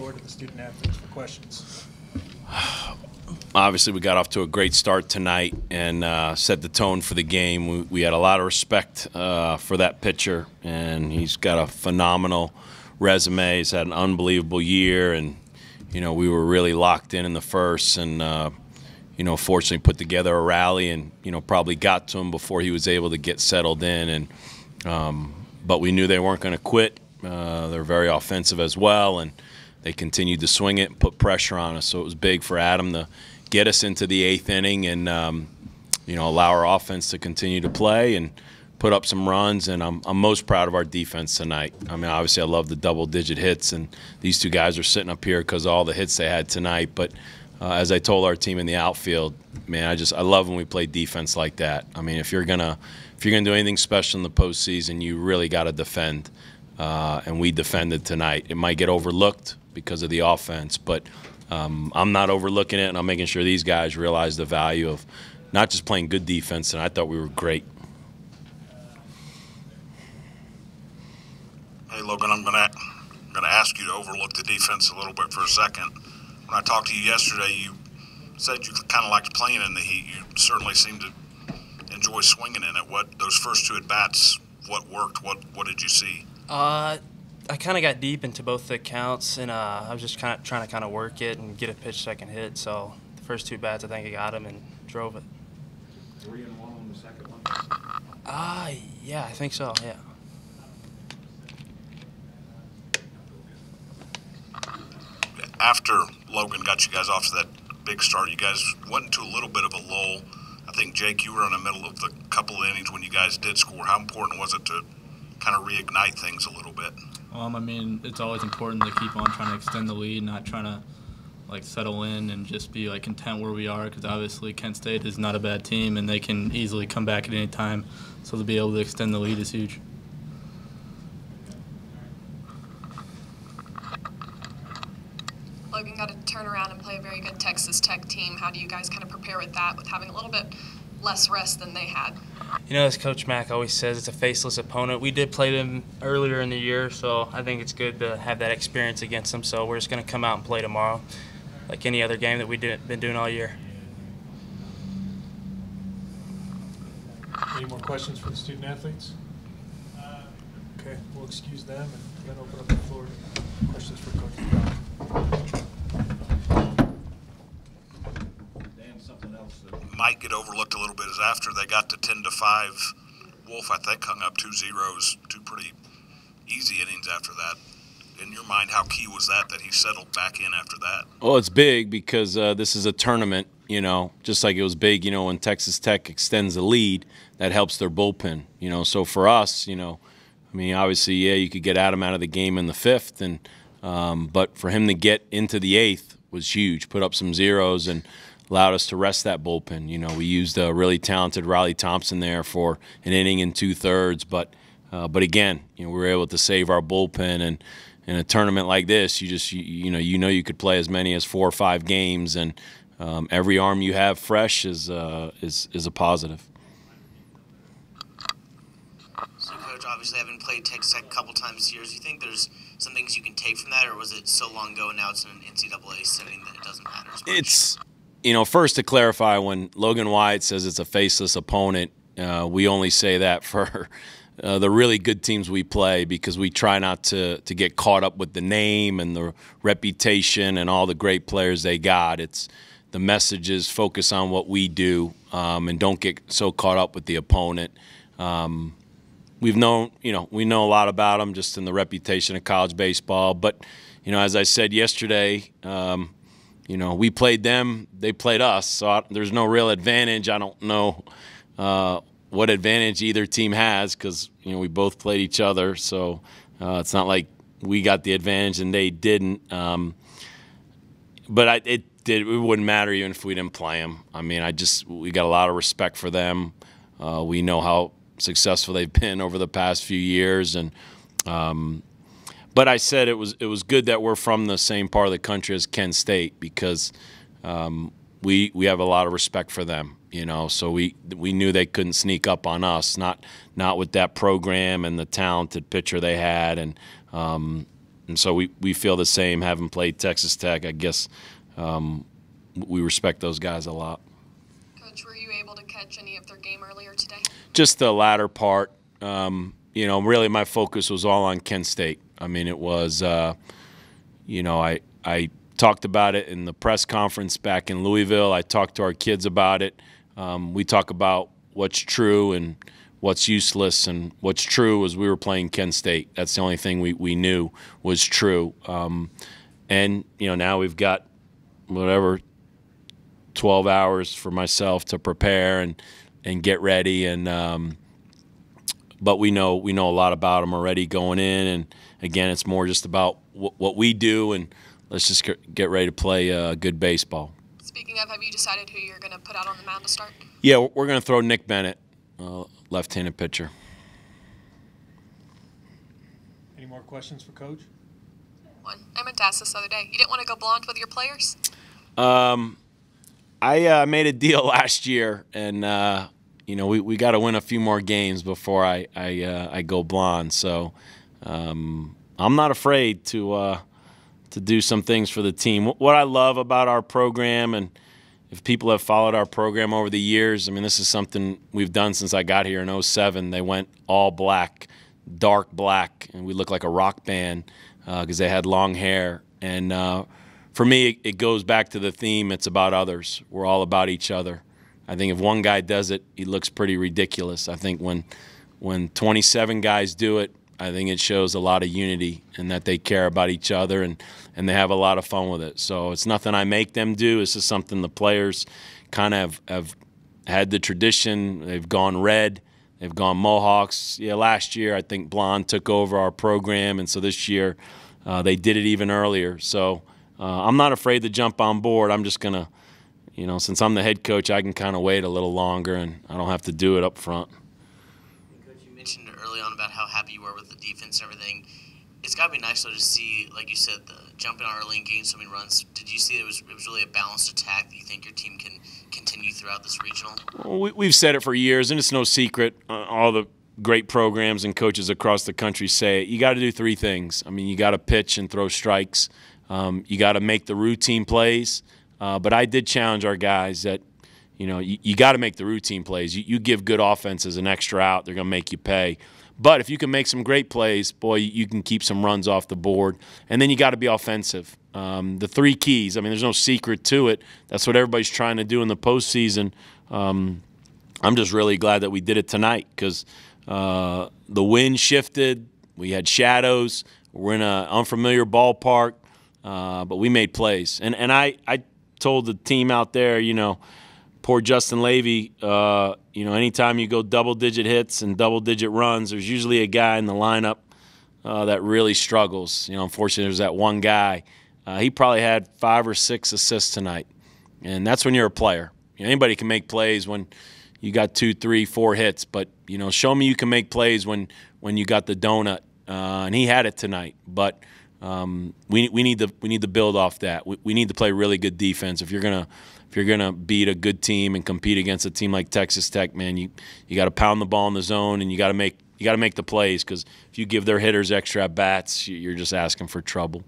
floor to the student athletes for questions. Obviously, we got off to a great start tonight and set the tone for the game. We had a lot of respect for that pitcher, and he's got a phenomenal resume. He's had an unbelievable year, and we were really locked in the first, and fortunately put together a rally, and probably got to him before he was able to get settled in, and but we knew they weren't going to quit. They're very offensive as well, and they continued to swing it and put pressure on us. So it was big for Adam to get us into the 8th inning and allow our offense to continue to play and put up some runs. And I'm most proud of our defense tonight. I mean, obviously I love the double-digit hits, and these two guys are sitting up here because of all the hits they had tonight. But as I told our team in the outfield, man, I love when we play defense like that. I mean, if you're gonna do anything special in the postseason, you really got to defend. And we defended tonight. It might get overlooked because of the offense, but I'm not overlooking it, and I'm making sure these guys realize the value of not just playing good defense, and I thought we were great. Hey, Logan, I'm gonna ask you to overlook the defense a little bit for a second. When I talked to you yesterday, you said you kind of liked playing in the heat. You certainly seemed to enjoy swinging in it. What those first two at-bats, what worked? What did you see? I kind of got deep into both the counts, and I was just trying to work it and get a pitch so I can hit. So the first two bats, I think I got him and drove it. 3-1 on the second one? Yeah, I think so, yeah. After Logan got you guys off to that big start, you guys went into a little bit of a lull. I think, Jake, you were in the middle of the couple of innings when you guys did score. How important was it to kind of reignite things a little bit? I mean, it's always important to keep on trying to extend the lead, not trying to settle in and just be content where we are, because obviously Kent State is not a bad team and they can easily come back at any time. So to be able to extend the lead is huge. Logan got to turn around and play a very good Texas Tech team. How do you guys kind of prepare with that, with having a little bit less rest than they had? As Coach Mack always says, it's a faceless opponent. We did play them earlier in the year, so I think it's good to have that experience against them. So we're just going to come out and play tomorrow like any other game that we've been doing all year. Any more questions for the student athletes? Okay, we'll excuse them and then open up the floor to questions for Coach McDonnell. Something else that might get overlooked a little bit is after they got to 10-5, Wolf, I think, hung up 2 zeros, 2 pretty easy innings after that. In your mind, how key was that he settled back in after that? Well, it's big because this is a tournament, just like it was big, when Texas Tech extends the lead, that helps their bullpen, So for us, obviously, yeah, you could get Adam out of the game in the 5th, and but for him to get into the 8th was huge, put up some zeros and allowed us to rest that bullpen. We used a really talented Riley Thompson there for an inning and 2/3, but again, we were able to save our bullpen. And in a tournament like this, you could play as many as 4 or 5 games, and every arm you have fresh is a positive. So, Coach, obviously having played Texas Tech a couple times this year, do you think there's some things you can take from that, or was it so long ago and now it's in an NCAA setting that it doesn't matter as much? It's first to clarify, when Logan Wyatt says it's a faceless opponent, we only say that for the really good teams we play, because we try not to get caught up with the name and the reputation and all the great players they got. It's the message is focus on what we do and don't get so caught up with the opponent. We know a lot about them just in the reputation of college baseball, but as I said yesterday, we played them, they played us, so there's no real advantage. I don't know what advantage either team has, because we both played each other, so it's not like we got the advantage and they didn't. But it wouldn't matter even if we didn't play them. I mean, we got a lot of respect for them. We know how successful they've been over the past few years, and but I said it was good that we're from the same part of the country as Kent State, because we have a lot of respect for them. So we knew they couldn't sneak up on us, not with that program and the talented pitcher they had, and And so we feel the same, having played Texas Tech. I guess we respect those guys a lot. Coach, were you able to catch any of their game earlier today? Just the latter part. You know, really my focus was all on Kent State. I mean, it was, you know, I talked about it in the press conference back in Louisville. I talked to our kids about it. We talk about what's true and what's useless, and what's true was we were playing Kent State. That's the only thing we knew was true. And, you know, now we've got whatever 12 hours for myself to prepare and get ready. And but we know a lot about them already going in. And, again, it's more just about what we do, and let's just get ready to play good baseball. Speaking of, have you decided who you're going to put out on the mound to start? Yeah, we're going to throw Nick Bennett, left-handed pitcher. Any more questions for Coach? One. I meant to ask this the other day. You didn't want to go blonde with your players? I made a deal last year, and you know, we got to win a few more games before I go blonde. So I'm not afraid to do some things for the team. What I love about our program, and if people have followed our program over the years, I mean, this is something we've done since I got here in 2007. They went all black, dark black, and we looked like a rock band because they had long hair. And for me, it goes back to the theme, it's about others. We're all about each other. I think if one guy does it, he looks pretty ridiculous. I think when 27 guys do it, I think it shows a lot of unity and that they care about each other and they have a lot of fun with it. So it's nothing I make them do. It's just something the players kind of have had the tradition. They've gone red. They've gone Mohawks. Yeah, last year I think blonde took over our program, and so this year they did it even earlier. So I'm not afraid to jump on board. I'm just going to, you know, since I'm the head coach, I can kind of wait a little longer and I don't have to do it up front. Coach, you mentioned early on about how happy you were with the defense and everything. It's got to be nice, though, to see, like you said, the jumping on early and getting so many runs. Did you see it was really a balanced attack that you think your team can continue throughout this regional? Well, we've said it for years, and it's no secret. All the great programs and coaches across the country say it. You got to do three things. I mean, you got to pitch and throw strikes. You got to make the routine plays. But I did challenge our guys that, you know, you got to make the routine plays. You give good offenses an extra out, they're going to make you pay. But if you can make some great plays, boy, you can keep some runs off the board. And then you got to be offensive. The three keys, I mean, there's no secret to it. That's what everybody's trying to do in the postseason. I'm just really glad that we did it tonight because the wind shifted. We had shadows. We're in an unfamiliar ballpark, but we made plays. And I told the team out there, you know, poor Justin Levy, you know, anytime you go double-digit hits and double-digit runs, there's usually a guy in the lineup that really struggles. You know, unfortunately, there's that one guy. He probably had 5 or 6 assists tonight, and that's when you're a player. You know, anybody can make plays when you got 2, 3, 4 hits, but, you know, show me you can make plays when you got the donut, and he had it tonight. But we need to build off that. We need to play really good defense if you're gonna beat a good team and compete against a team like Texas Tech. Man, you got to pound the ball in the zone and you got to make the plays because if you give their hitters extra at bats, you're just asking for trouble.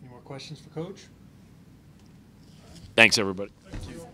Any more questions for Coach? Thanks, everybody. Thank you.